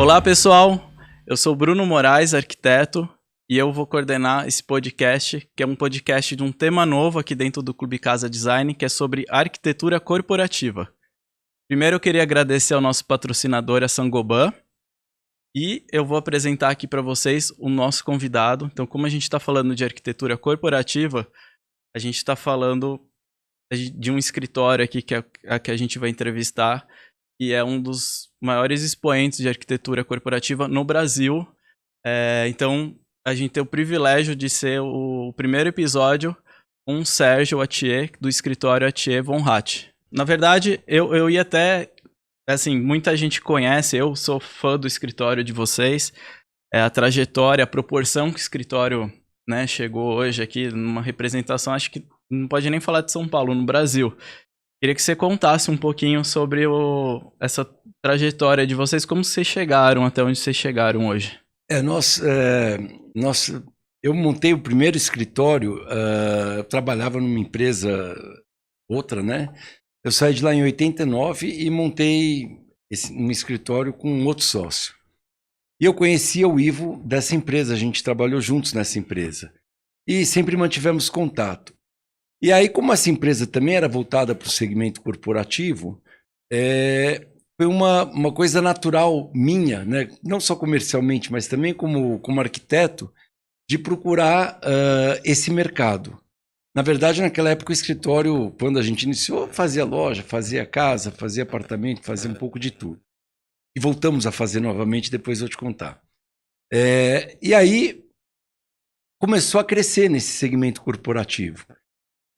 Olá, pessoal. Eu sou Bruno Moraes, arquiteto, e eu vou coordenar esse podcast, que é um podcast de um tema novo aqui dentro do Clube Casa Design, que é sobre arquitetura corporativa. Primeiro eu queria agradecer ao nosso patrocinador, a Saint-Gobain, e eu vou apresentar aqui para vocês o nosso convidado. Então, como a gente está falando de arquitetura corporativa, a gente está falando de um escritório aqui que a gente vai entrevistar, e é um dos maiores expoentes de arquitetura corporativa no Brasil. Então, a gente tem o privilégio de ser o primeiro episódio com o Sérgio Attier, do escritório Attier von Hatt. Na verdade, eu ia até... Assim, muita gente conhece, eu sou fã do escritório de vocês, a trajetória, a proporção que o escritório, né, chegou hoje aqui, numa representação, acho que não pode nem falar de São Paulo, no Brasil. Queria que você contasse um pouquinho sobre essa trajetória de vocês, como vocês chegaram até onde vocês chegaram hoje. Eu montei o primeiro escritório, eu trabalhava numa empresa, outra, né? Eu saí de lá em 89 e montei um escritório com um outro sócio. E eu conhecia o Ivo dessa empresa, a gente trabalhou juntos nessa empresa. E sempre mantivemos contato. E aí, como essa empresa também era voltada para o segmento corporativo, foi uma coisa natural minha, né? Não só comercialmente, mas também como arquiteto, de procurar esse mercado. Na verdade, naquela época, o escritório, quando a gente iniciou, fazia loja, fazia casa, fazia apartamento, fazia um pouco de tudo. E voltamos a fazer novamente, depois eu vou te contar. E aí, começou a crescer nesse segmento corporativo.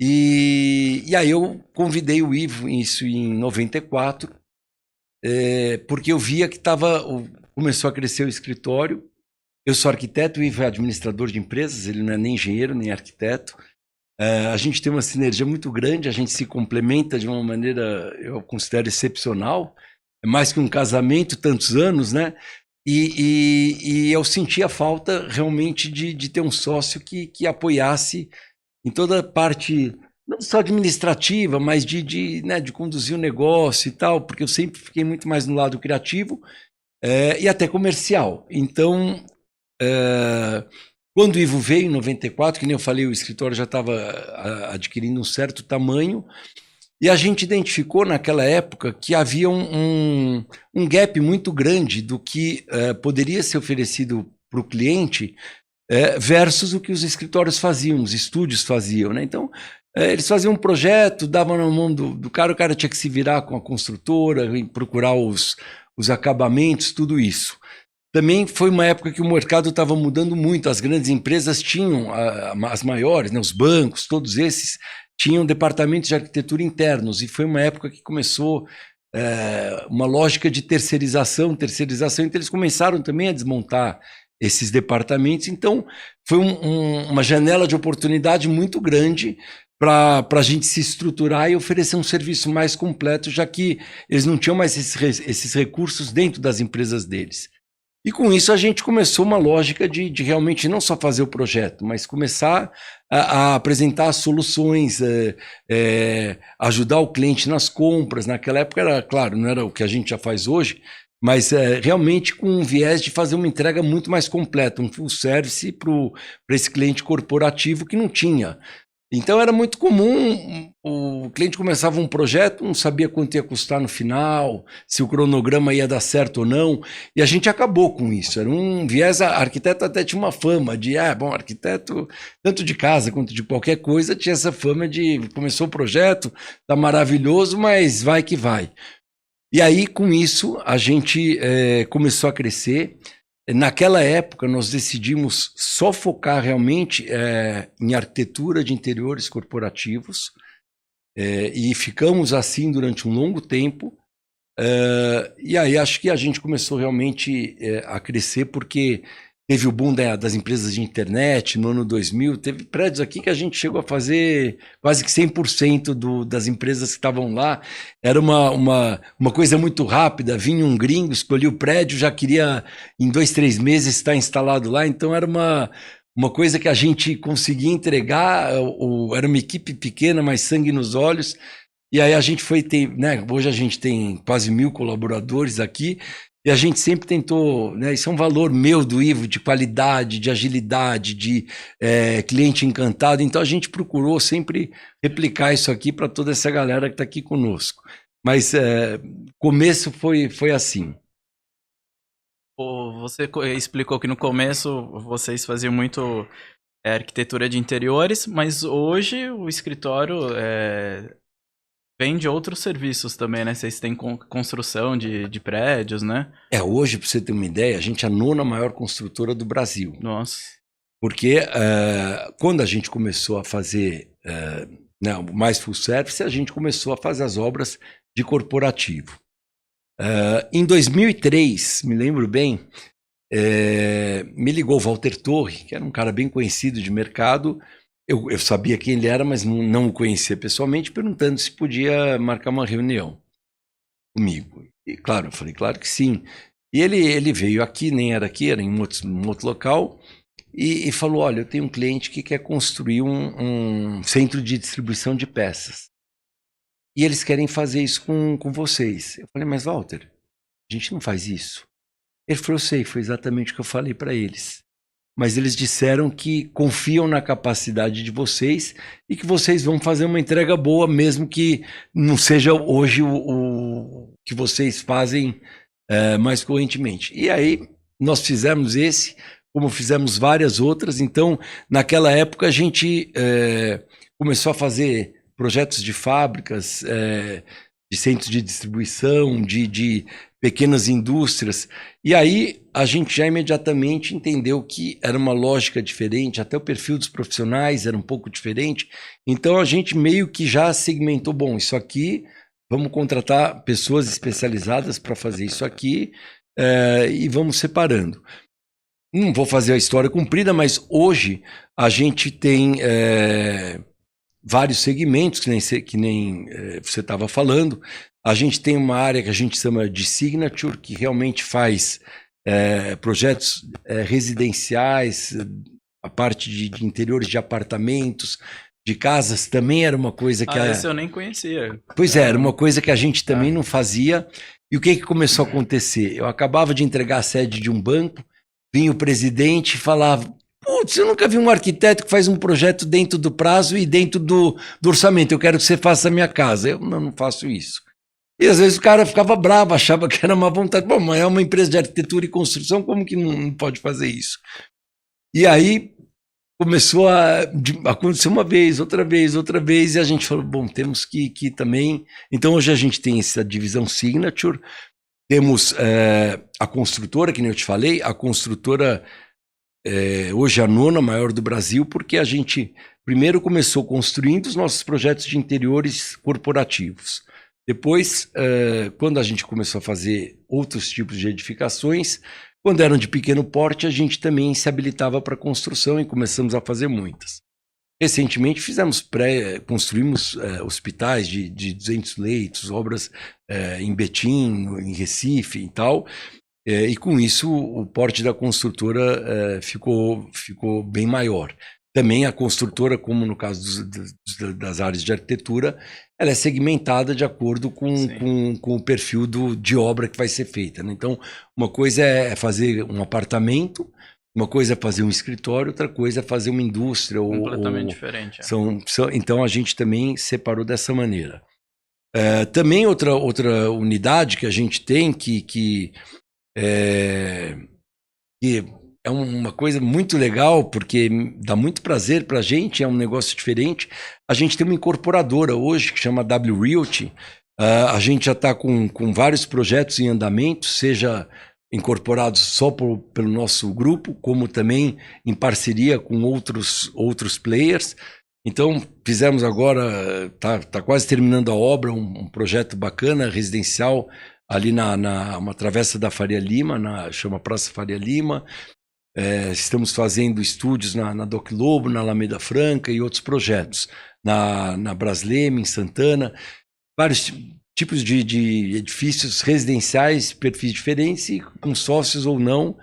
E aí eu convidei o Ivo, isso em 94, porque eu via que começou a crescer o escritório. Eu sou arquiteto, o Ivo é administrador de empresas, ele não é nem engenheiro, nem arquiteto. A gente tem uma sinergia muito grande, a gente se complementa de uma maneira, eu considero, excepcional. É mais que um casamento, tantos anos, né? E eu sentia falta realmente de ter um sócio que apoiasse em toda a parte, não só administrativa, mas de conduzir o negócio e tal, porque eu sempre fiquei muito mais no lado criativo e até comercial. Então, quando o Ivo veio em 94, que nem eu falei, o escritório já estava adquirindo um certo tamanho, e a gente identificou naquela época que havia um gap muito grande do que poderia ser oferecido para o cliente versus o que os escritórios faziam, os estúdios faziam, né? Então, eles faziam um projeto, davam na mão do cara, o cara tinha que se virar com a construtora, procurar os acabamentos, tudo isso. Também foi uma época que o mercado estava mudando muito, as grandes empresas tinham, as maiores, né, os bancos, todos esses, tinham departamentos de arquitetura internos, e foi uma época que começou uma lógica de terceirização, então eles começaram também a desmontar esses departamentos. Então foi uma janela de oportunidade muito grande para a gente se estruturar e oferecer um serviço mais completo, já que eles não tinham mais esses recursos dentro das empresas deles. E com isso a gente começou uma lógica de realmente não só fazer o projeto, mas começar a apresentar as soluções, ajudar o cliente nas compras. Naquela época, era claro, não era o que a gente já faz hoje, mas realmente com um viés de fazer uma entrega muito mais completa, um full service para esse cliente corporativo que não tinha. Então era muito comum, o cliente começava um projeto, não sabia quanto ia custar no final, se o cronograma ia dar certo ou não, e a gente acabou com isso. Era um viés, a arquiteto até tinha uma fama de, arquiteto, tanto de casa quanto de qualquer coisa, tinha essa fama de, começou o projeto, tá maravilhoso, mas vai que vai. E aí, com isso, a gente começou a crescer. Naquela época, nós decidimos só focar realmente em arquitetura de interiores corporativos, e ficamos assim durante um longo tempo. E aí acho que a gente começou realmente a crescer, porque teve o boom das empresas de internet no ano 2000, teve prédios aqui que a gente chegou a fazer quase que 100% das empresas que estavam lá. Era uma coisa muito rápida, vinha um gringo, escolhia o prédio, já queria em 2, 3 meses estar instalado lá, então era uma coisa que a gente conseguia entregar, era uma equipe pequena, mas sangue nos olhos. E aí a gente foi ter, né? Hoje a gente tem quase 1000 colaboradores aqui, E a gente sempre tentou, né? Isso é um valor meu do Ivo, de qualidade, de agilidade, de cliente encantado. Então a gente procurou sempre replicar isso aqui para toda essa galera que está aqui conosco. Mas começo foi assim. Você explicou que no começo vocês faziam muito arquitetura de interiores, mas hoje o escritório vende outros serviços também, né? Vocês têm construção de prédios, né? Hoje, para você ter uma ideia, a gente é a 9ª maior construtora do Brasil. Nossa. Porque quando a gente começou a fazer mais full service, a gente começou a fazer as obras de corporativo. Em 2003, me lembro bem, me ligou o Walter Torre, que era um cara bem conhecido de mercado. Eu sabia quem ele era, mas não o conhecia pessoalmente, perguntando se podia marcar uma reunião comigo. E claro, eu falei, claro que sim. E ele veio aqui, nem era aqui, era em um outro local, e falou, olha, eu tenho um cliente que quer construir um centro de distribuição de peças. E eles querem fazer isso com vocês. Eu falei, mas Walter, a gente não faz isso. Ele falou, eu sei, foi exatamente o que eu falei para eles. Mas eles disseram que confiam na capacidade de vocês e que vocês vão fazer uma entrega boa, mesmo que não seja hoje o que vocês fazem mais correntemente. E aí nós fizemos esse, como fizemos várias outras. Então, naquela época, a gente começou a fazer projetos de fábricas, de centros de distribuição, de pequenas indústrias. E aí a gente já imediatamente entendeu que era uma lógica diferente, até o perfil dos profissionais era um pouco diferente. Então a gente meio que já segmentou, bom, isso aqui, vamos contratar pessoas especializadas para fazer isso aqui e vamos separando. Não vou fazer a história comprida, mas hoje a gente tem vários segmentos, que nem você estava falando. A gente tem uma área que a gente chama de Signature, que realmente faz projetos residenciais, a parte de interiores de apartamentos, de casas, também era uma coisa que... esse eu nem conhecia. Pois era uma coisa que a gente também não fazia. E o que começou a acontecer? Eu acabava de entregar a sede de um banco, vinha o presidente e falava... Putz, eu nunca vi um arquiteto que faz um projeto dentro do prazo e dentro do orçamento. Eu quero que você faça a minha casa. Eu não faço isso. E às vezes o cara ficava bravo, achava que era má vontade. Bom, mas é uma empresa de arquitetura e construção, como que não pode fazer isso? E aí começou a acontecer uma vez, outra vez, e a gente falou, bom, temos que também... Então hoje a gente tem essa divisão Signature, temos a construtora, que nem eu te falei, a construtora... hoje é a 9ª maior do Brasil, porque a gente primeiro começou construindo os nossos projetos de interiores corporativos. Depois, quando a gente começou a fazer outros tipos de edificações, quando eram de pequeno porte, a gente também se habilitava para construção e começamos a fazer muitas. Recentemente construímos hospitais de 200 leitos, obras em Betim, em Recife e tal. E com isso o porte da construtora ficou bem maior. Também a construtora, como no caso das áreas de arquitetura, ela é segmentada de acordo com o perfil de obra que vai ser feita, né? Então, uma coisa é fazer um apartamento, uma coisa é fazer um escritório, outra coisa é fazer uma indústria. Completamente diferente. Então a gente também separou dessa maneira. Também outra unidade que a gente tem que é uma coisa muito legal, porque dá muito prazer para a gente, é um negócio diferente. A gente tem uma incorporadora hoje que chama W Realty. A gente já está com vários projetos em andamento, seja incorporados só pelo nosso grupo, como também em parceria com outros players. Então, fizemos agora, tá quase terminando a obra, um projeto bacana, residencial, ali uma travessa da Faria Lima, chama Praça Faria Lima. Estamos fazendo estúdios na Doc Lobo, na Alameda Franca e outros projetos. Na Brasleme, em Santana. Vários tipos de edifícios residenciais, perfis diferentes, e com sócios ou não.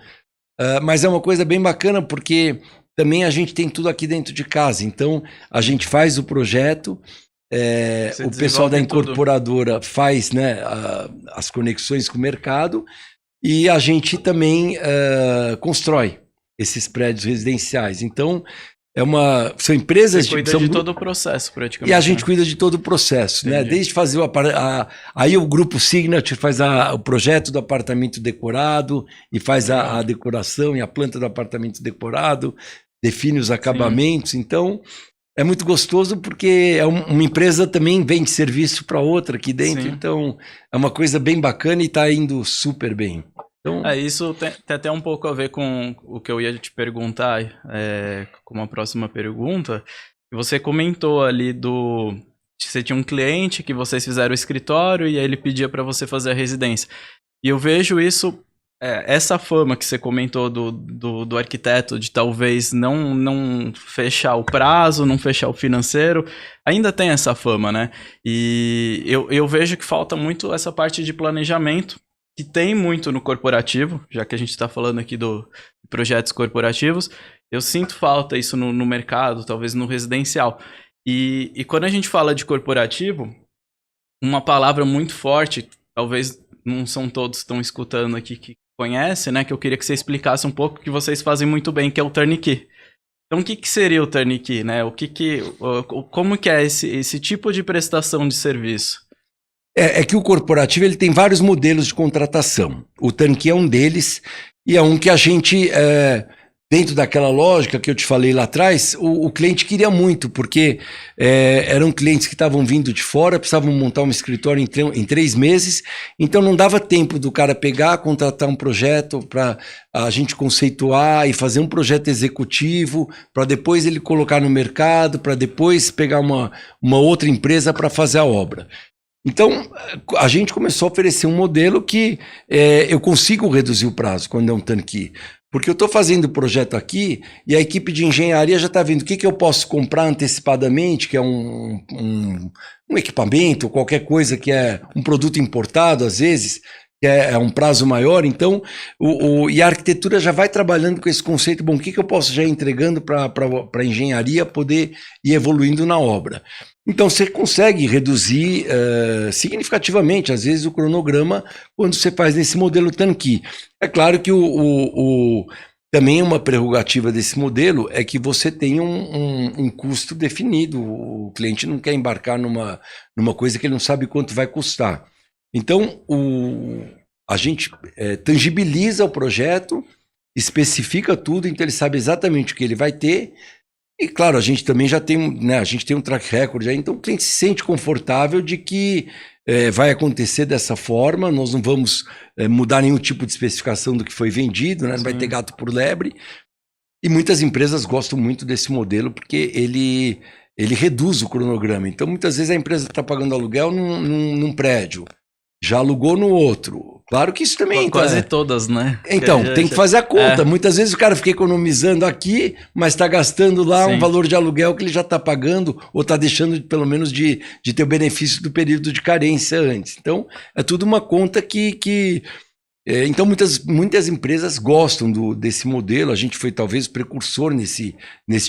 Mas é uma coisa bem bacana, porque também a gente tem tudo aqui dentro de casa. Então, a gente faz o projeto... o pessoal da incorporadora faz, né, as conexões com o mercado, e a gente também constrói esses prédios residenciais. Então, são empresas Você cuida de todo o processo, praticamente. E a gente cuida de todo o processo, né? Desde fazer aí o grupo Signature faz o projeto do apartamento decorado e faz a decoração e a planta do apartamento decorado, define os acabamentos. Sim. Então, é muito gostoso porque uma empresa também vende serviço para outra aqui dentro. Sim. Então, é uma coisa bem bacana e está indo super bem. Então... isso tem até um pouco a ver com o que eu ia te perguntar, como a próxima pergunta. Você comentou ali você tinha um cliente que vocês fizeram o escritório e aí ele pedia para você fazer a residência. E eu vejo isso, essa fama que você comentou do arquiteto, de talvez não fechar o prazo, não fechar o financeiro, ainda tem essa fama, né? E eu vejo que falta muito essa parte de planejamento, que tem muito no corporativo, já que a gente está falando aqui de projetos corporativos. Eu sinto falta isso no mercado, talvez no residencial. E quando a gente fala de corporativo, uma palavra muito forte, talvez não são todos que estão escutando aqui que conhecem, né? Que eu queria que você explicasse um pouco, que vocês fazem muito bem, que é o turnkey. Então, o que seria o turnkey, né? Como que é esse tipo de prestação de serviço? É que o corporativo ele tem vários modelos de contratação. O turnkey é um deles, e é um que a gente, dentro daquela lógica que eu te falei lá atrás, o cliente queria muito, porque eram clientes que estavam vindo de fora, precisavam montar um escritório em 3 meses, então não dava tempo do cara pegar, contratar um projeto para a gente conceituar e fazer um projeto executivo, para depois ele colocar no mercado, para depois pegar uma outra empresa para fazer a obra. Então, a gente começou a oferecer um modelo que eu consigo reduzir o prazo quando é um turnkey. Porque eu estou fazendo o projeto aqui e a equipe de engenharia já está vendo o que eu posso comprar antecipadamente, que é um equipamento, qualquer coisa que é um produto importado, às vezes, que é um prazo maior. Então, e a arquitetura já vai trabalhando com esse conceito, bom, o que eu posso já ir entregando para a engenharia poder ir evoluindo na obra. Então, você consegue reduzir significativamente, às vezes, o cronograma quando você faz nesse modelo turnkey. É claro que também uma prerrogativa desse modelo é que você tem um custo definido. O cliente não quer embarcar numa coisa que ele não sabe quanto vai custar. Então, a gente tangibiliza o projeto, especifica tudo, então ele sabe exatamente o que ele vai ter. E, claro, a gente também já tem, né, a gente tem um track record aí, então o cliente se sente confortável de que vai acontecer dessa forma, nós não vamos mudar nenhum tipo de especificação do que foi vendido, né, não vai ter gato por lebre. E muitas empresas gostam muito desse modelo porque ele reduz o cronograma. Então, muitas vezes a empresa está pagando aluguel num prédio, já alugou no outro. Claro que isso também... Quase todas, né? Então, tem que fazer a conta. Muitas vezes o cara fica economizando aqui, mas está gastando lá um valor de aluguel que ele já está pagando, ou está deixando, pelo menos, de ter o benefício do período de carência antes. Então, é tudo uma conta que então, muitas empresas gostam desse modelo. A gente foi, talvez, precursor nesse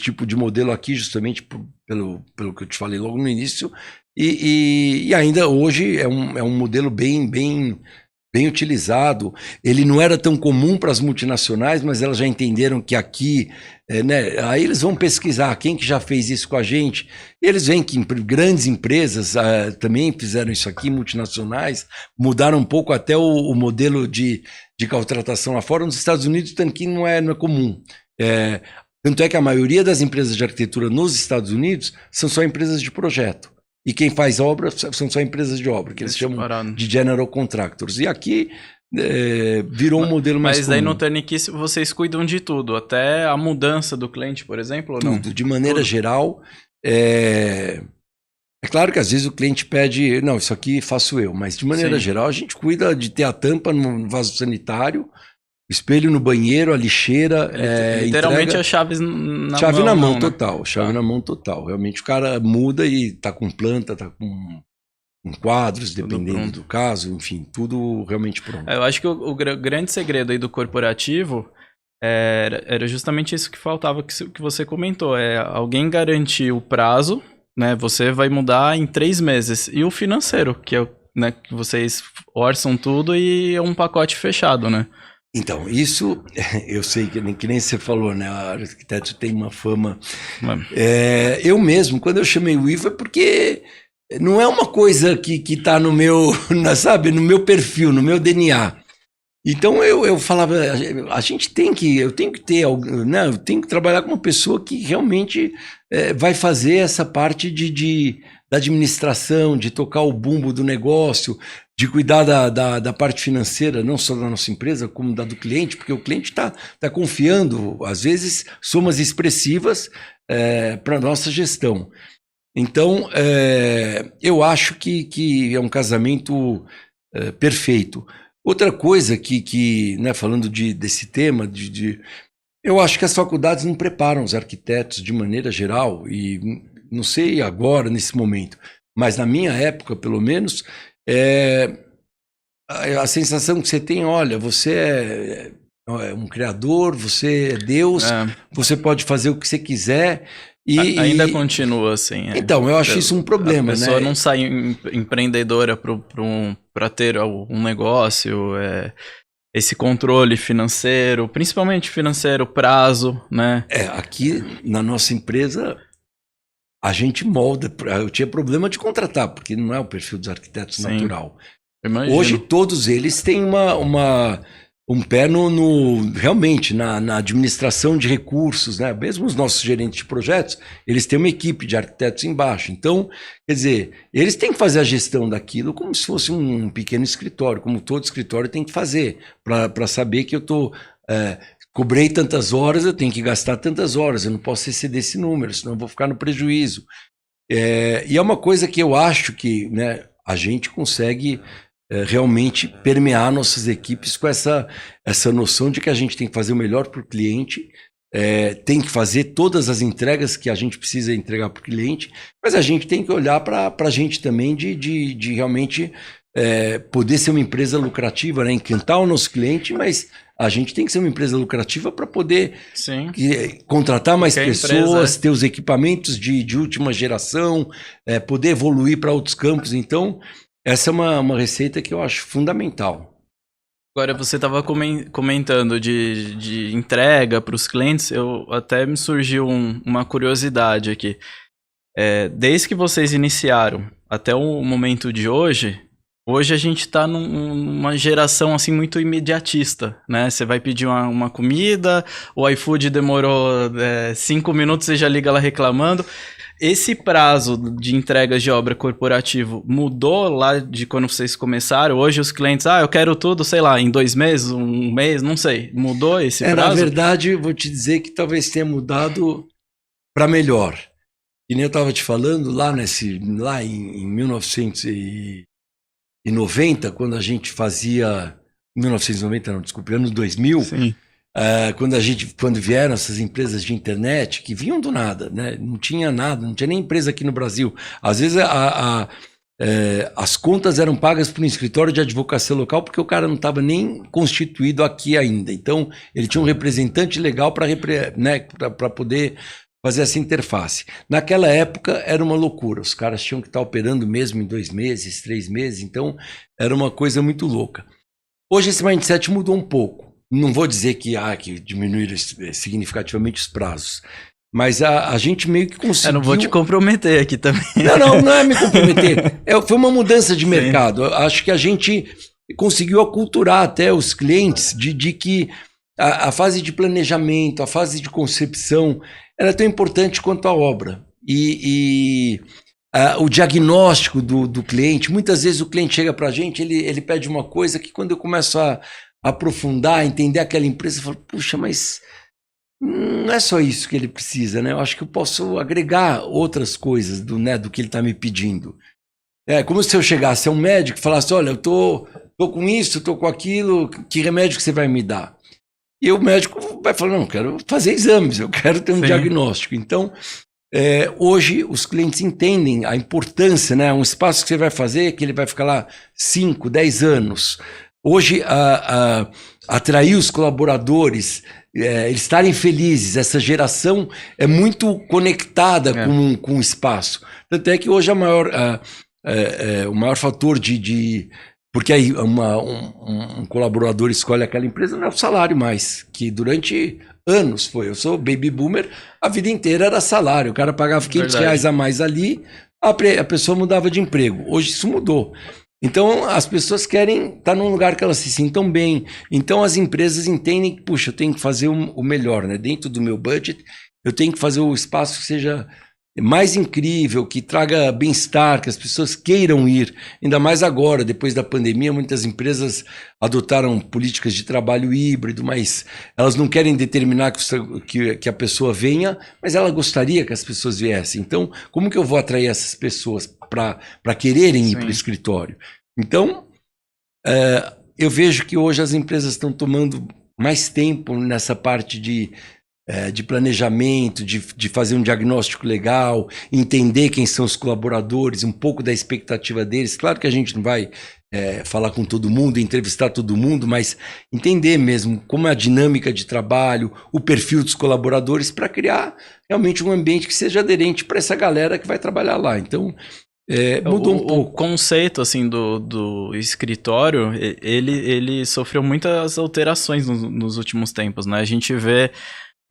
tipo de modelo aqui, justamente pelo que eu te falei logo no início. E ainda hoje é um modelo bem utilizado. Ele não era tão comum para as multinacionais, mas elas já entenderam que aqui, né, aí eles vão pesquisar quem que já fez isso com a gente. E eles veem que grandes empresas também fizeram isso aqui, multinacionais, mudaram um pouco até o modelo de contratação lá fora. Nos Estados Unidos, tanto não é comum. Tanto é que a maioria das empresas de arquitetura nos Estados Unidos são só empresas de projeto. E quem faz obra são só empresas de obra, que eles chamam de general contractors. E aqui virou um modelo mais comum. Mas aí no turnkey vocês cuidam de tudo, até a mudança do cliente, por exemplo? Ou não? Tudo, de maneira geral. É claro que às vezes o cliente pede, não, isso aqui faço eu, mas de maneira geral a gente cuida de ter a tampa no vaso sanitário, espelho no banheiro, a lixeira. Literalmente entrega, a chave na mão. Chave na mão, né? total. Chave na mão, total. Realmente o cara muda e tá com planta, tá com quadros, dependendo do caso, enfim, tudo realmente pronto. Eu acho que o grande segredo aí do corporativo era justamente isso que faltava, que você comentou. Alguém garantir o prazo, né? Você vai mudar em 3 meses. E o financeiro, que é né, que vocês orçam tudo e é um pacote fechado, né? Então, isso, eu sei que nem você falou, né? O arquiteto tem uma fama. Eu mesmo, quando eu chamei o Ivo, é porque não é uma coisa que está no meu, sabe, no meu perfil, no meu DNA. Então eu falava, eu tenho que ter, né? Eu tenho que trabalhar com uma pessoa que realmente vai fazer essa parte da administração, de tocar o bumbo do negócio, de cuidar da parte financeira, não só da nossa empresa, como da do cliente, porque o cliente está confiando, às vezes, somas expressivas para a nossa gestão. Então, eu acho que é um casamento perfeito. Outra coisa né, falando desse tema, eu acho que as faculdades não preparam os arquitetos de maneira geral, e não sei agora, nesse momento, mas na minha época, pelo menos, a sensação que você tem, olha, você é um criador, você é Deus, você pode fazer o que você quiser. Ainda continua assim. Então, eu acho isso um problema, né? A pessoa né? não sai empreendedora para ter um negócio, esse controle financeiro, principalmente financeiro, prazo, né? Aqui na nossa empresa, a gente molda. Eu tinha problema de contratar, porque não é o perfil dos arquitetos natural. Imagino. Hoje, todos eles têm um pé realmente na administração de recursos, né? Mesmo os nossos gerentes de projetos, eles têm uma equipe de arquitetos embaixo. Então, quer dizer, eles têm que fazer a gestão daquilo como se fosse um pequeno escritório, como todo escritório tem que fazer, para saber que eu cobrei tantas horas, eu tenho que gastar tantas horas, eu não posso exceder esse número, senão eu vou ficar no prejuízo. E é uma coisa que eu acho que, né, a gente consegue realmente permear nossas equipes com essa noção de que a gente tem que fazer o melhor para o cliente, tem que fazer todas as entregas que a gente precisa entregar para o cliente, mas a gente tem que olhar para a gente também de realmente poder ser uma empresa lucrativa, né? Encantar o nosso cliente, mas a gente tem que ser uma empresa lucrativa para poder contratar mais pessoas, ter os equipamentos de última geração, poder evoluir para outros campos. Então, essa é uma receita que eu acho fundamental. Agora, você estava comentando de entrega para os clientes, até me surgiu uma curiosidade aqui. Desde que vocês iniciaram até o momento de hoje a gente está numa geração assim muito imediatista, né? Você vai pedir uma comida, o iFood demorou 5 minutos, você já liga lá reclamando. Esse prazo de entregas de obra corporativo mudou lá de quando vocês começaram? Hoje os clientes, eu quero tudo, sei lá, em 2 meses, 1 mês, não sei. Mudou esse prazo? Na verdade, eu vou te dizer que talvez tenha mudado para melhor. E nem eu estava te falando, lá em 1990, quando a gente fazia... 1990 não, desculpe, ano 2000... Sim. Quando vieram essas empresas de internet que vinham do nada, né? Não tinha nada, não tinha nem empresa aqui no Brasil. Às vezes as contas eram pagas por um escritório de advocacia local porque o cara não estava nem constituído aqui ainda. Então ele tinha um representante legal para poder fazer essa interface. Naquela época era uma loucura, os caras tinham que estar operando mesmo em 2 meses, 3 meses, então era uma coisa muito louca. Hoje esse mindset mudou um pouco. Não vou dizer que diminuíram significativamente os prazos, mas a gente meio que conseguiu... Eu não vou te comprometer aqui também. Não é me comprometer. Foi uma mudança de mercado. Eu acho que a gente conseguiu aculturar até os clientes de que a fase de planejamento, a fase de concepção, era tão importante quanto a obra. O diagnóstico do cliente, muitas vezes o cliente chega para a gente, ele pede uma coisa que quando eu começo a aprofundar, entender aquela empresa, eu falo, puxa, mas não é só isso que ele precisa, né? Eu acho que eu posso agregar outras coisas do que ele está me pedindo. É como se eu chegasse a um médico e falasse, olha, eu tô com isso, tô com aquilo, que remédio que você vai me dar? E o médico vai falar, não, eu quero fazer exames, eu quero ter um diagnóstico. Então, hoje os clientes entendem a importância, né? Um espaço que você vai fazer, que ele vai ficar lá 5, 10 anos. Hoje, atrair os colaboradores, eles estarem felizes, essa geração é muito conectada com o espaço. Tanto é que hoje o maior fator porque aí um colaborador escolhe aquela empresa, não é o salário mais, que durante anos foi. Eu sou baby boomer, a vida inteira era salário. O cara pagava R$500 a mais ali, a pessoa mudava de emprego. Hoje isso mudou. Então, as pessoas querem estar num lugar que elas se sintam bem. Então, as empresas entendem que, puxa, eu tenho que fazer o melhor, né? Dentro do meu budget, eu tenho que fazer o espaço que seja mais incrível, que traga bem-estar, que as pessoas queiram ir. Ainda mais agora, depois da pandemia, muitas empresas adotaram políticas de trabalho híbrido, mas elas não querem determinar que a pessoa venha, mas ela gostaria que as pessoas viessem. Então, como que eu vou atrair essas pessoas para quererem ir para o escritório? Então, eu vejo que hoje as empresas estão tomando mais tempo nessa parte de planejamento, de fazer um diagnóstico legal, entender quem são os colaboradores, um pouco da expectativa deles. Claro que a gente não vai falar com todo mundo, entrevistar todo mundo, mas entender mesmo como é a dinâmica de trabalho, o perfil dos colaboradores, para criar realmente um ambiente que seja aderente para essa galera que vai trabalhar lá. Então, mudou um pouco. O conceito assim, do escritório, ele sofreu muitas alterações nos últimos tempos, né? A gente vê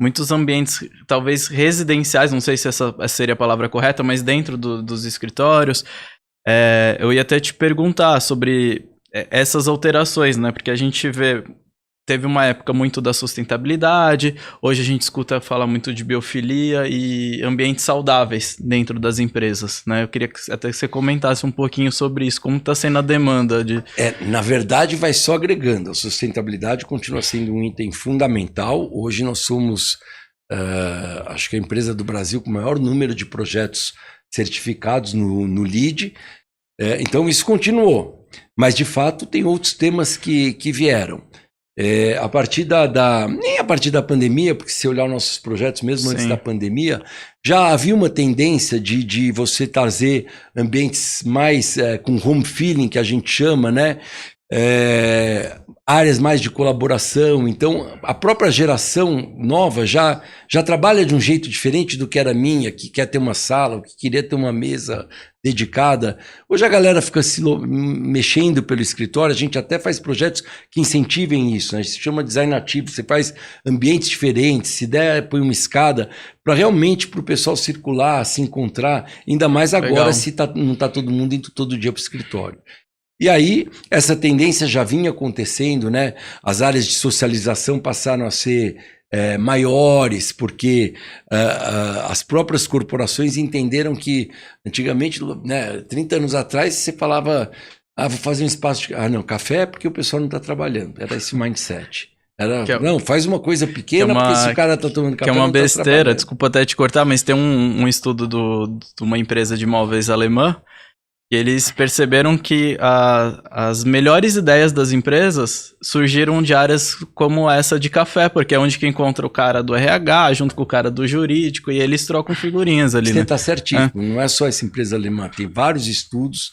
muitos ambientes, talvez residenciais, não sei se essa seria a palavra correta, mas dentro dos escritórios. Eu ia até te perguntar sobre essas alterações, né? Porque a gente teve uma época muito da sustentabilidade, hoje a gente fala muito de biofilia e ambientes saudáveis dentro das empresas, né? Eu queria até que você comentasse um pouquinho sobre isso, como está sendo a demanda de... Na verdade, vai só agregando. A sustentabilidade continua sendo um item fundamental. Hoje nós somos, acho que a empresa do Brasil com o maior número de projetos certificados no LEED. Então isso continuou. Mas, de fato, tem outros temas que vieram. A partir nem a partir da pandemia, porque se olhar nossos projetos, mesmo antes da pandemia, já havia uma tendência de você trazer ambientes mais com home feeling, que a gente chama, né? Áreas mais de colaboração. Então, a própria geração nova já trabalha de um jeito diferente do que era minha, que quer ter uma sala, que queria ter uma mesa dedicada. Hoje a galera fica se mexendo pelo escritório, a gente até faz projetos que incentivem isso, né? A gente se chama design ativo, você faz ambientes diferentes, se der, põe uma escada, para realmente para o pessoal circular, se encontrar, ainda mais agora. Legal. Se não está todo mundo indo todo dia para o escritório. E aí, essa tendência já vinha acontecendo, né? As áreas de socialização passaram a ser maiores, porque as próprias corporações entenderam que, antigamente, né, 30 anos atrás, você falava, vou fazer um espaço de... não, café é porque o pessoal não está trabalhando. Era esse mindset. Não, faz uma coisa pequena, porque se o cara está tomando café, que é uma besteira, desculpa até te cortar, mas tem um estudo de uma empresa de móveis alemã, e eles perceberam que as melhores ideias das empresas surgiram de áreas como essa de café, porque é onde que encontra o cara do RH, junto com o cara do jurídico, e eles trocam figurinhas ali. Você está certinho, não é só essa empresa alemã, tem vários estudos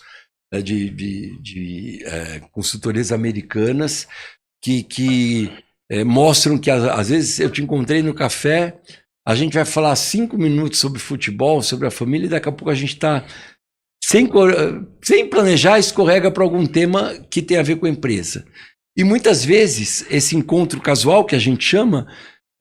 de consultorias americanas que mostram que às vezes eu te encontrei no café, a gente vai falar 5 minutos sobre futebol, sobre a família, e daqui a pouco a gente está... Sem planejar, escorrega para algum tema que tem a ver com a empresa. E muitas vezes, esse encontro casual, que a gente chama,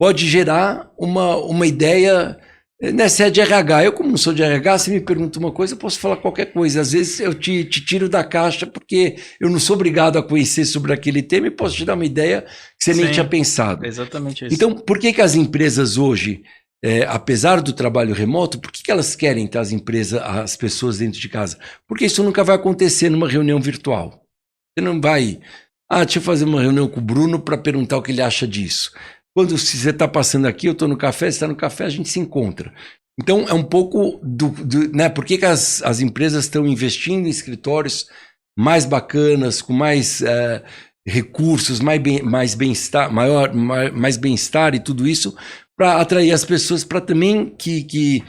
pode gerar uma ideia, né? Se é de RH, eu como não sou de RH, você me pergunta uma coisa, eu posso falar qualquer coisa. Às vezes eu te tiro da caixa porque eu não sou obrigado a conhecer sobre aquele tema e posso te dar uma ideia que você nem tinha pensado. Exatamente isso. Então, por que as empresas hoje... apesar do trabalho remoto, por que elas querem ter as pessoas dentro de casa? Porque isso nunca vai acontecer numa reunião virtual. Você não vai... deixa eu fazer uma reunião com o Bruno para perguntar o que ele acha disso. Se você está passando aqui, eu estou no café, você está no café, a gente se encontra. Então, é um pouco né? Por que as empresas estão investindo em escritórios mais bacanas, com mais... recursos, mais bem-estar, mais bem-estar e tudo isso, para atrair as pessoas, para também que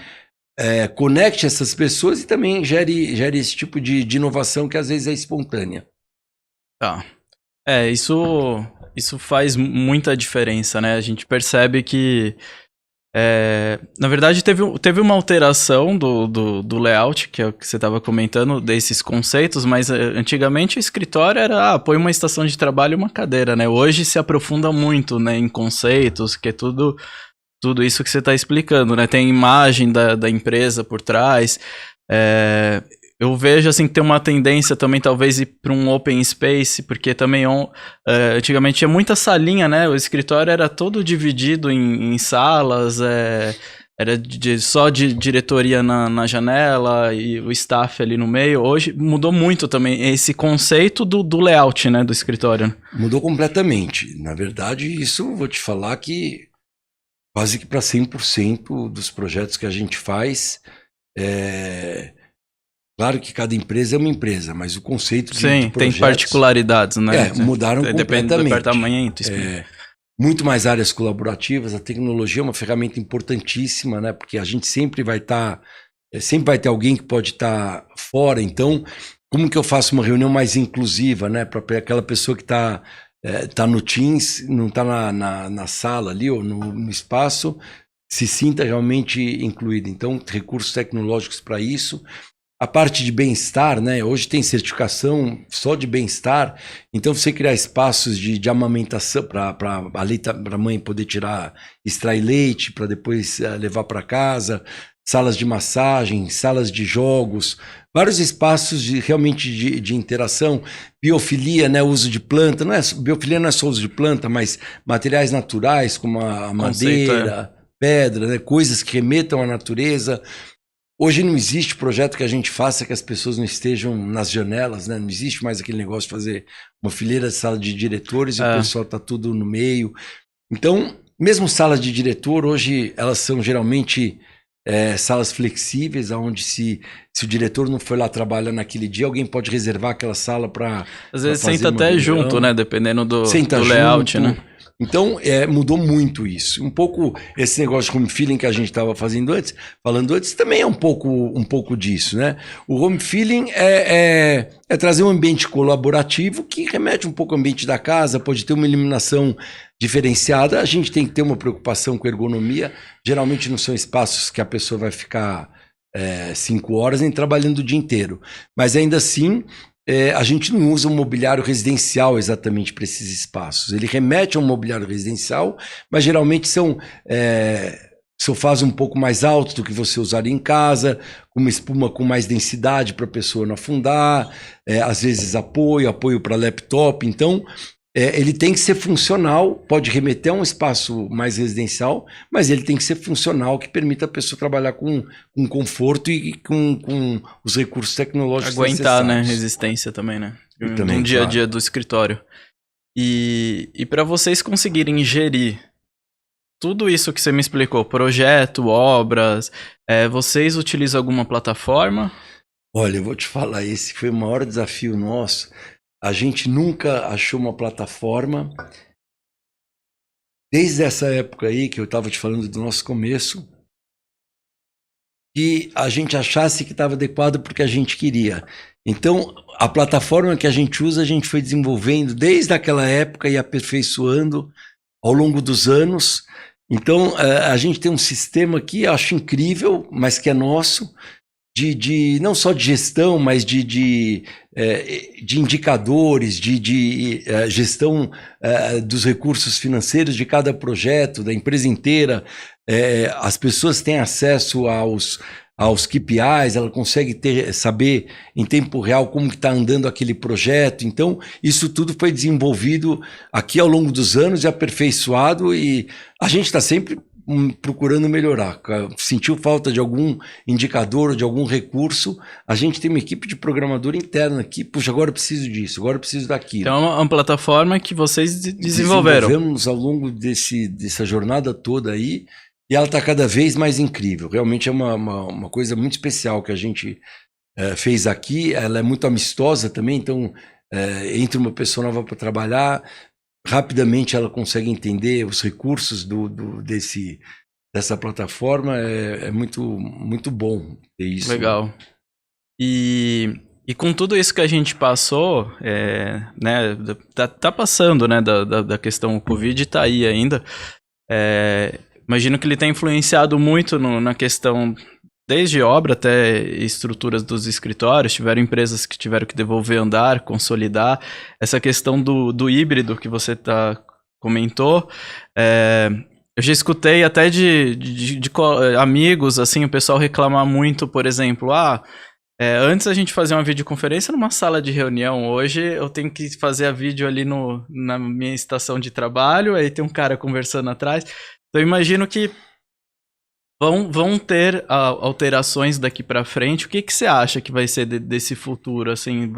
conecte essas pessoas e também gere esse tipo de inovação que às vezes é espontânea. Tá. Isso faz muita diferença, né? A gente percebe que Na verdade, teve uma alteração do layout, que é o que você estava comentando, desses conceitos, mas antigamente o escritório era, põe uma estação de trabalho e uma cadeira, né? Hoje se aprofunda muito, né, em conceitos, que é tudo isso que você está explicando, né? Tem imagem da empresa por trás. Eu vejo assim que tem uma tendência também talvez ir para um open space, porque também antigamente tinha muita salinha, né? O escritório era todo dividido em salas, era só de diretoria na janela e o staff ali no meio. Hoje mudou muito também esse conceito do layout, né, do escritório. Mudou completamente. Na verdade, isso vou te falar que quase que para 100% dos projetos que a gente faz, claro que cada empresa é uma empresa, mas o conceito de projetos... tem particularidades, né? Mudaram completamente. Depende do departamento. Muito mais áreas colaborativas, a tecnologia é uma ferramenta importantíssima, né? Porque a gente sempre vai sempre vai ter alguém que pode estar fora. Então, como que eu faço uma reunião mais inclusiva, né? Para aquela pessoa que está no Teams, não está na sala ali ou no espaço, se sinta realmente incluída. Então, recursos tecnológicos para isso. A parte de bem-estar, né? Hoje tem certificação só de bem-estar, então você criar espaços de amamentação para a mãe poder extrair leite para depois levar para casa, salas de massagem, salas de jogos, vários espaços realmente de interação, biofilia, né? Uso de planta, biofilia não é só uso de planta, mas materiais naturais como a madeira, pedra, né? Coisas que remetam à natureza. Hoje não existe projeto que a gente faça que as pessoas não estejam nas janelas, né? Não existe mais aquele negócio de fazer uma fileira de sala de diretores e o pessoal tá tudo no meio. Então, mesmo salas de diretor, hoje elas são geralmente salas flexíveis, onde se o diretor não foi lá trabalhar naquele dia, alguém pode reservar aquela sala para às vezes senta até junto, né? Dependendo do layout, junto, né? Então, mudou muito isso. Um pouco esse negócio de home feeling que a gente estava falando antes, também é um pouco disso, né? O home feeling é trazer um ambiente colaborativo que remete um pouco ao ambiente da casa, pode ter uma iluminação diferenciada. A gente tem que ter uma preocupação com ergonomia. Geralmente não são espaços que a pessoa vai ficar 5 horas nem trabalhando o dia inteiro. Mas ainda assim... a gente não usa um mobiliário residencial exatamente para esses espaços. Ele remete a um mobiliário residencial, mas geralmente são sofás um pouco mais altos do que você usaria em casa, com uma espuma com mais densidade para a pessoa não afundar, às vezes apoio para laptop. Então, ele tem que ser funcional, pode remeter a um espaço mais residencial, mas ele tem que ser funcional, que permita a pessoa trabalhar com conforto e com os recursos tecnológicos aguentar, necessários. Né? Resistência também, né? No dia a dia do escritório. E para vocês conseguirem gerir tudo isso que você me explicou, projeto, obras, vocês utilizam alguma plataforma? Olha, eu vou te falar, esse foi o maior desafio nosso. A gente nunca achou uma plataforma, desde essa época aí, que eu estava te falando do nosso começo, que a gente achasse que estava adequado porque a gente queria. Então, a plataforma que a gente usa, a gente foi desenvolvendo desde aquela época e aperfeiçoando ao longo dos anos. Então, a gente tem um sistema que eu acho incrível, mas que é nosso, não só de gestão, mas de indicadores, de gestão dos recursos financeiros de cada projeto, da empresa inteira. As pessoas têm acesso aos KPIs, ela consegue saber em tempo real como que está andando aquele projeto. Então, isso tudo foi desenvolvido aqui ao longo dos anos e aperfeiçoado, e a gente está sempre procurando melhorar. Sentiu falta de algum indicador, de algum recurso, a gente tem uma equipe de programador interna aqui. Puxa, agora eu preciso disso, agora eu preciso daquilo. Então é uma plataforma que vocês desenvolveram. Desenvolvemos ao longo dessa jornada toda aí, e ela está cada vez mais incrível. Realmente é uma coisa muito especial que a gente fez aqui. Ela é muito amistosa também, então entra uma pessoa nova para trabalhar, rapidamente ela consegue entender os recursos dessa plataforma. É muito, muito bom ter isso. Legal. E com tudo isso que a gente passou, né, tá passando, né, da questão Covid, tá aí ainda. Imagino que ele tem influenciado muito na questão, desde obra até estruturas dos escritórios. Tiveram empresas que tiveram que devolver andar, consolidar. Essa questão do híbrido que você comentou, eu já escutei até de amigos, assim, o pessoal reclamar muito, por exemplo, antes a gente fazia uma videoconferência numa sala de reunião, hoje eu tenho que fazer a vídeo ali na minha estação de trabalho, aí tem um cara conversando atrás. Então eu imagino que vão ter alterações daqui para frente. O que você acha que vai ser desse futuro? Assim,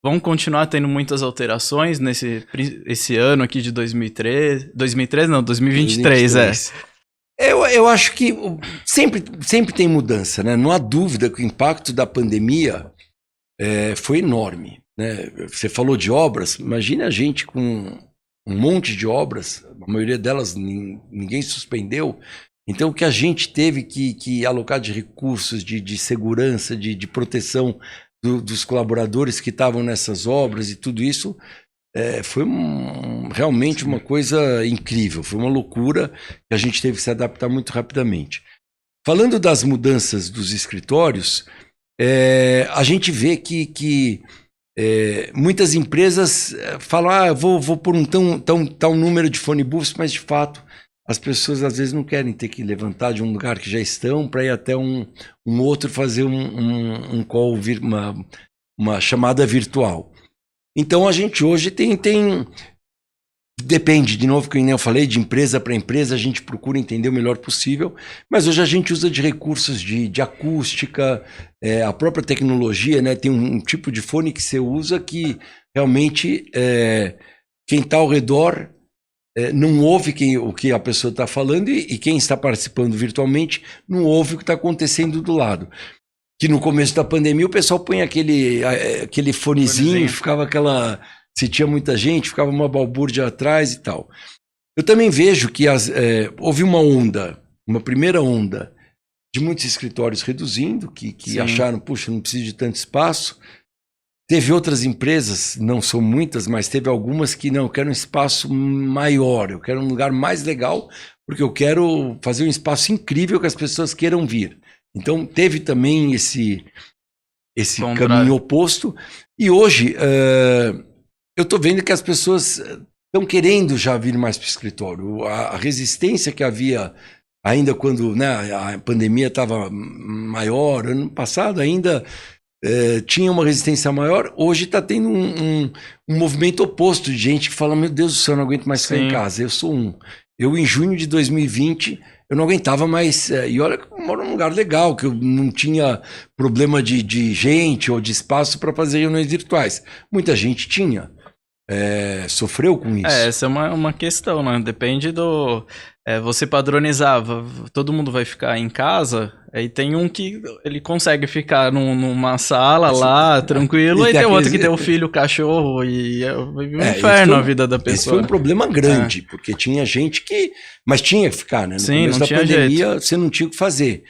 vão continuar tendo muitas alterações esse ano aqui de 2023? 2023 não, 2023, 2023. Eu acho que sempre tem mudança, né? Não há dúvida que o impacto da pandemia foi enorme, né? Você falou de obras, imagine a gente com um monte de obras, a maioria delas ninguém suspendeu. Então, o que a gente teve que alocar de recursos, de segurança, de proteção dos colaboradores que estavam nessas obras e tudo isso, foi realmente uma coisa incrível, foi uma loucura que a gente teve que se adaptar muito rapidamente. Falando das mudanças dos escritórios, a gente vê que muitas empresas falam, vou pôr tal número de phone booths, mas de fato as pessoas às vezes não querem ter que levantar de um lugar que já estão para ir até um outro fazer um call, uma chamada virtual. Então a gente hoje depende, de novo, que eu falei, de empresa para empresa, a gente procura entender o melhor possível, mas hoje a gente usa de recursos de acústica, a própria tecnologia, né? Tem um tipo de fone que você usa que realmente quem está ao redor não ouve o que a pessoa está falando e quem está participando virtualmente não ouve o que está acontecendo do lado. Que no começo da pandemia o pessoal põe aquele fonezinho, ficava se tinha muita gente, ficava uma balbúrdia atrás e tal. Eu também vejo que houve uma primeira onda de muitos escritórios reduzindo, que acharam, puxa, não preciso de tanto espaço. Teve outras empresas, não são muitas, mas teve algumas que não, eu quero um espaço maior, eu quero um lugar mais legal, porque eu quero fazer um espaço incrível que as pessoas queiram vir. Então teve também esse caminho oposto. E hoje eu estou vendo que as pessoas estão querendo já vir mais para o escritório. A resistência que havia ainda quando, né, a pandemia estava maior, ano passado ainda tinha uma resistência maior, hoje está tendo um movimento oposto de gente que fala, meu Deus do céu, eu não aguento mais ficar em casa. Eu em junho de 2020, eu não aguentava mais, e olha que eu moro num lugar legal, que eu não tinha problema de gente ou de espaço para fazer reuniões virtuais. Muita gente tinha. Sofreu com isso. Essa é uma questão, né? Depende você padronizava, todo mundo vai ficar em casa, aí tem um que ele consegue ficar numa sala lá, tranquilo, aí tem outro que tem o filho, o cachorro, e um inferno a vida da pessoa. Esse foi um problema grande, porque tinha gente mas tinha que ficar, né? No começo da pandemia, você não tinha o que fazer.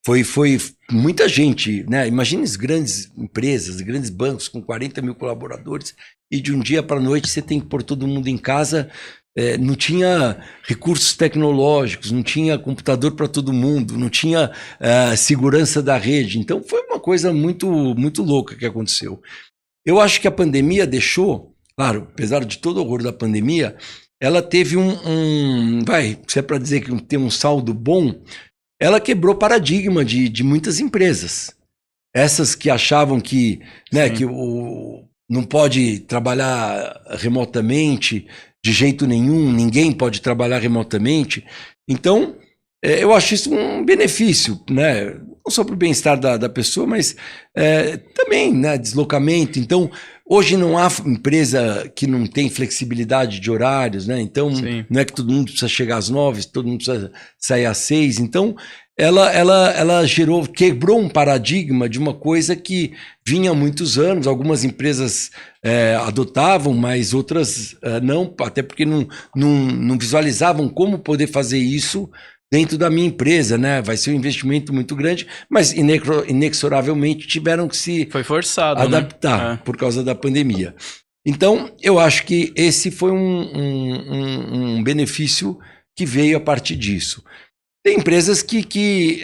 Foi muita gente, né? Imagina as grandes empresas, grandes bancos com 40 mil colaboradores, e de um dia para a noite você tem que pôr todo mundo em casa. Não tinha recursos tecnológicos, não tinha computador para todo mundo, não tinha segurança da rede. Então foi uma coisa muito, muito louca que aconteceu. Eu acho que a pandemia deixou, claro, apesar de todo o horror da pandemia, ela teve se é para dizer que tem um saldo bom, ela quebrou paradigma de muitas empresas. Essas que achavam que, né, que não pode trabalhar remotamente de jeito nenhum, ninguém pode trabalhar remotamente. Então, eu acho isso um benefício, né? Não só para o bem-estar da pessoa, mas também, né, deslocamento. Então, hoje não há empresa que não tem flexibilidade de horários, né? Então, não é que todo mundo precisa chegar às 9, todo mundo precisa sair às 6. Então, ela quebrou um paradigma de uma coisa que vinha há muitos anos. Algumas empresas adotavam, mas outras não, até porque não visualizavam como poder fazer isso dentro da minha empresa, né? Vai ser um investimento muito grande, mas inexoravelmente tiveram que se adaptar, né? Por causa da pandemia. Então, eu acho que esse foi um benefício que veio a partir disso. Tem empresas que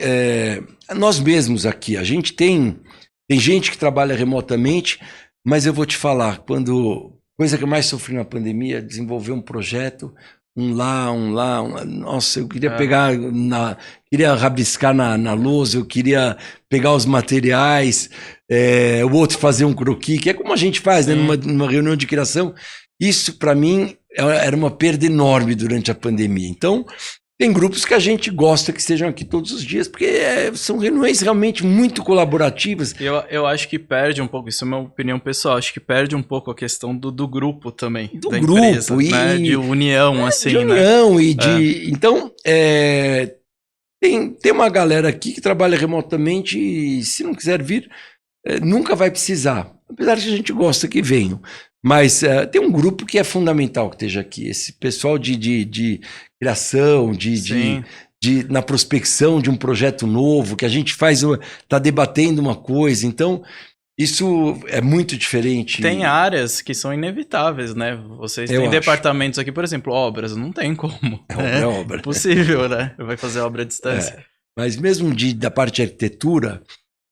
nós mesmos aqui, a gente tem gente que trabalha remotamente, mas eu vou te falar, coisa que eu mais sofri na pandemia, desenvolver um projeto, um lá. Nossa, eu queria queria rabiscar na lousa, eu queria pegar os materiais, o outro fazer um croquis, que é como a gente faz, né, numa reunião de criação. Isso, para mim, era uma perda enorme durante a pandemia. Então, tem grupos que a gente gosta que estejam aqui todos os dias, porque são reuniões realmente muito colaborativas. Eu acho que perde um pouco, isso é uma opinião pessoal, acho que perde um pouco a questão do grupo também. Do da grupo, empresa, né? De união, assim, de união, né? Então, tem uma galera aqui que trabalha remotamente e se não quiser vir, nunca vai precisar. Apesar que a gente gosta que venham. Mas tem um grupo que é fundamental que esteja aqui. Esse pessoal de criação, na prospecção de um projeto novo, que a gente está debatendo uma coisa. Então, isso é muito diferente. Tem áreas que são inevitáveis, né? Vocês têm departamentos aqui, por exemplo, obras, não tem como. É obra. Impossível, né? Vai fazer obra à distância. Mas mesmo da parte de arquitetura,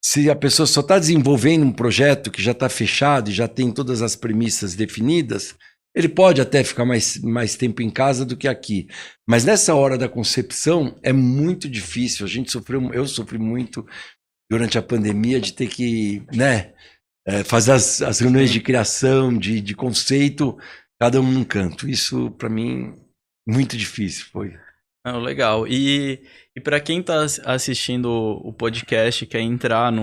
se a pessoa só está desenvolvendo um projeto que já está fechado e já tem todas as premissas definidas, ele pode até ficar mais tempo em casa do que aqui. Mas nessa hora da concepção é muito difícil. Eu sofri muito durante a pandemia de ter que fazer as reuniões de criação, de conceito, cada um num canto. Isso, para mim, muito difícil foi. Legal. E para quem está assistindo o podcast, quer entrar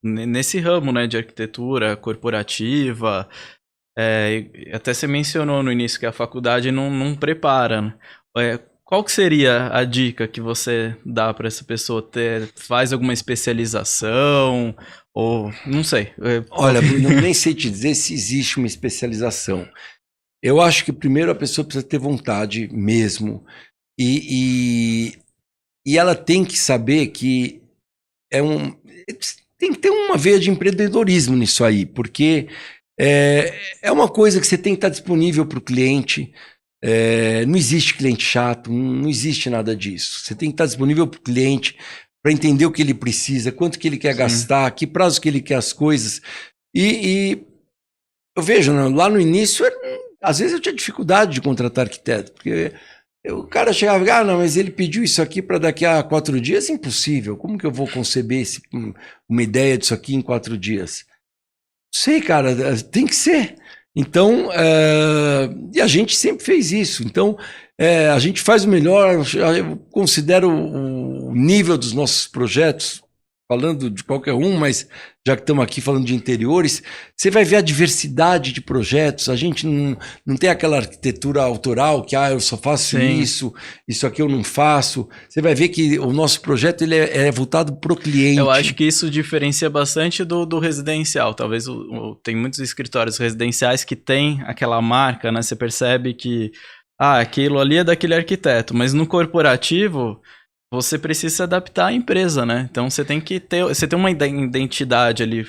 nesse ramo, né, de arquitetura corporativa, até você mencionou no início que a faculdade não prepara, né? Qual que seria a dica que você dá para essa pessoa faz alguma especialização ou não sei? Olha, Bruno, nem sei te dizer se existe uma especialização. Eu acho que primeiro a pessoa precisa ter vontade mesmo. E ela tem que saber que tem que ter uma veia de empreendedorismo nisso aí, porque é uma coisa que você tem que estar disponível para o cliente. Não existe cliente chato, não existe nada disso. Você tem que estar disponível para o cliente para entender o que ele precisa, quanto que ele quer gastar, que prazo que ele quer as coisas. E eu vejo, né, lá no início, às vezes eu tinha dificuldade de contratar arquiteto, porque o cara chegava e não, mas ele pediu isso aqui para daqui a 4 dias, impossível. Como que eu vou conceber uma ideia disso aqui em 4 dias? Não sei, cara, tem que ser. Então, e a gente sempre fez isso. Então, a gente faz o melhor, eu considero o nível dos nossos projetos, falando de qualquer um, mas já que estamos aqui falando de interiores, você vai ver a diversidade de projetos. A gente não tem aquela arquitetura autoral que eu só faço isso aqui eu não faço. Você vai ver que o nosso projeto ele é voltado para o cliente. Eu acho que isso diferencia bastante do residencial. Talvez tem muitos escritórios residenciais que tem aquela marca, né? Você percebe que aquilo ali é daquele arquiteto, mas no corporativo você precisa se adaptar à empresa, né? Então você tem que ter uma identidade ali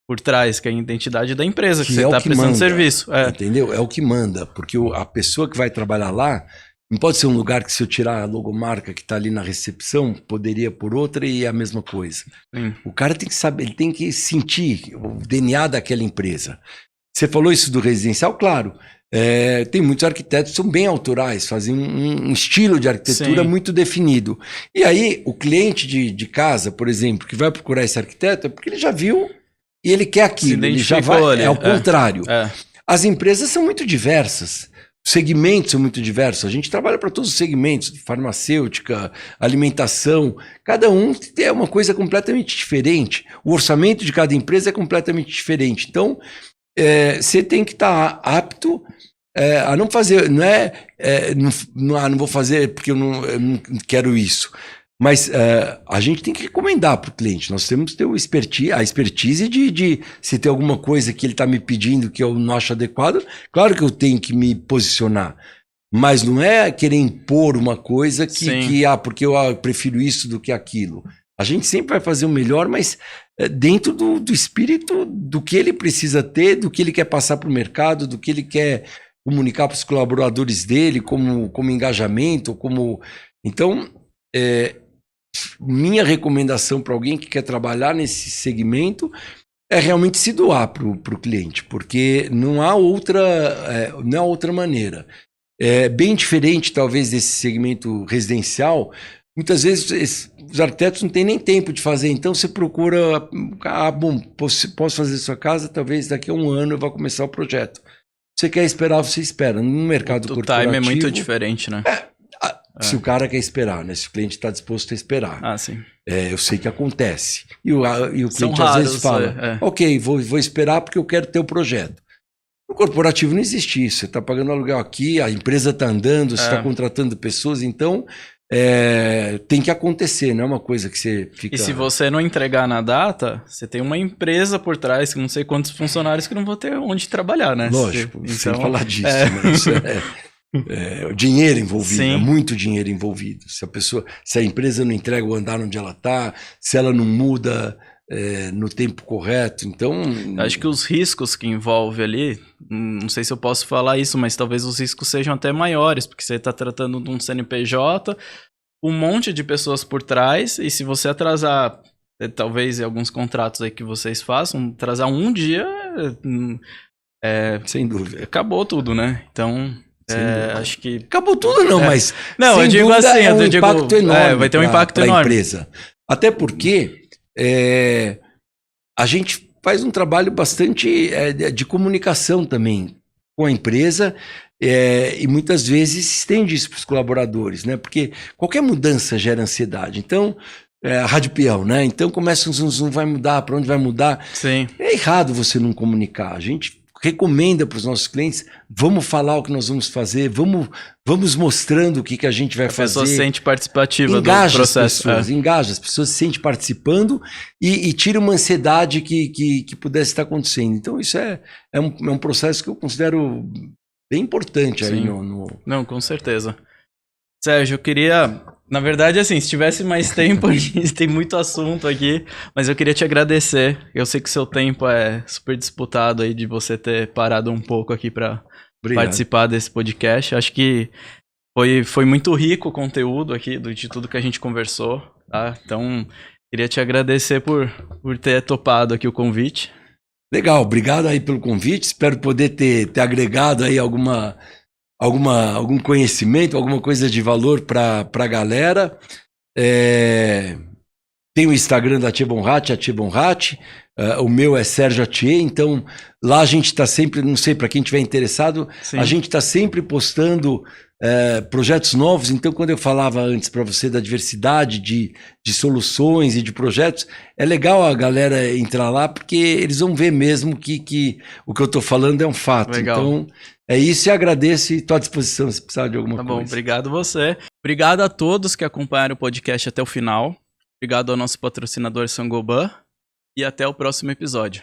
por trás, que é a identidade da empresa que você está prestando serviço. Entendeu? É o que manda, porque a pessoa que vai trabalhar lá não pode ser um lugar que, se eu tirar a logomarca que está ali na recepção, poderia por outra e é a mesma coisa. O cara tem que saber, ele tem que sentir o DNA daquela empresa. Você falou isso do residencial, claro. Tem muitos arquitetos que são bem autorais, fazem um estilo de arquitetura muito definido. E aí, o cliente de casa, por exemplo, que vai procurar esse arquiteto, é porque ele já viu e ele quer aquilo. Ele já vai. É ao contrário. As empresas são muito diversas. Os segmentos são muito diversos. A gente trabalha para todos os segmentos, farmacêutica, alimentação. Cada um tem uma coisa completamente diferente. O orçamento de cada empresa é completamente diferente. Então, você tem que estar apto a não fazer, não vou fazer porque eu não quero isso. Mas a gente tem que recomendar para o cliente. Nós temos que ter a expertise de se tem alguma coisa que ele está me pedindo que eu não acho adequado, claro que eu tenho que me posicionar. Mas não é querer impor uma coisa porque eu prefiro isso do que aquilo. A gente sempre vai fazer o melhor, mas dentro do espírito do que ele precisa ter, do que ele quer passar para o mercado, do que ele quer comunicar para os colaboradores dele como engajamento, como... Então, minha recomendação para alguém que quer trabalhar nesse segmento é realmente se doar para o cliente, porque não há outra maneira. É bem diferente, talvez, desse segmento residencial. Muitas vezes os arquitetos não têm nem tempo de fazer, então você procura, bom, posso fazer sua casa, talvez daqui a um ano eu vá começar o projeto. Você quer esperar, você espera. No mercado corporativo... O time é muito diferente, né? Se o cara quer esperar, né? Se o cliente está disposto a esperar. Ah, sim. Eu sei que acontece. E o cliente raros, às vezes fala, ok, vou esperar porque eu quero ter o projeto. No corporativo não existe isso. Você está pagando aluguel aqui, a empresa está andando, você está contratando pessoas, então tem que acontecer, não é uma coisa que você fica... E se você não entregar na data, você tem uma empresa por trás, que não sei quantos funcionários que não vão ter onde trabalhar, né? Lógico, sem falar disso, né? Isso o dinheiro envolvido, Sim. É muito dinheiro envolvido. Se a empresa não entrega o andar onde ela está, se ela não muda no tempo correto, então... Acho que os riscos que envolve ali, não sei se eu posso falar isso, mas talvez os riscos sejam até maiores, porque você está tratando de um CNPJ, um monte de pessoas por trás, e se você atrasar, talvez em alguns contratos aí que vocês façam, atrasar um dia, sem dúvida. Acabou tudo, né? Então... acho que... Acabou tudo não, mas... Não, eu digo assim... impacto enorme vai ter um impacto enorme. Empresa. Até porque a gente faz um trabalho bastante de comunicação também com a empresa e muitas vezes estende isso para os colaboradores, né? Porque qualquer mudança gera ansiedade. Então, a rádio peão, né? Então começa um zoom, vai mudar, para onde vai mudar? Sim. É errado você não comunicar. A gente recomenda para os nossos clientes, vamos falar o que nós vamos fazer, vamos mostrando o que a gente vai fazer. A pessoa se sente participativa engaja do processo. Engaja as pessoas, se sente participando e tira uma ansiedade que pudesse estar acontecendo. Então isso é um processo que eu considero bem importante. Sim. Aí Não, com certeza. Sérgio, eu queria... Na verdade, assim, se tivesse mais tempo, a gente tem muito assunto aqui, mas eu queria te agradecer. Eu sei que o seu tempo é super disputado aí de você ter parado um pouco aqui para participar desse podcast. Acho que foi muito rico o conteúdo aqui de tudo que a gente conversou, tá? Então, queria te agradecer por ter topado aqui o convite. Legal, obrigado aí pelo convite. Espero poder ter agregado aí algum conhecimento, alguma coisa de valor para a galera. Tem o Instagram da Atier Bonrat, Atier Bonrat. O meu é Sérgio Atier, então lá a gente está sempre, não sei, para quem estiver interessado, Sim. A gente está sempre postando projetos novos. Então, quando eu falava antes para você da diversidade de soluções e de projetos, é legal a galera entrar lá, porque eles vão ver mesmo que o que eu estou falando é um fato. Legal. Então, é isso, e agradeço e estou à disposição se precisar de alguma coisa. Tá bom, obrigado você. Obrigado a todos que acompanharam o podcast até o final. Obrigado ao nosso patrocinador Saint-Gobain e até o próximo episódio.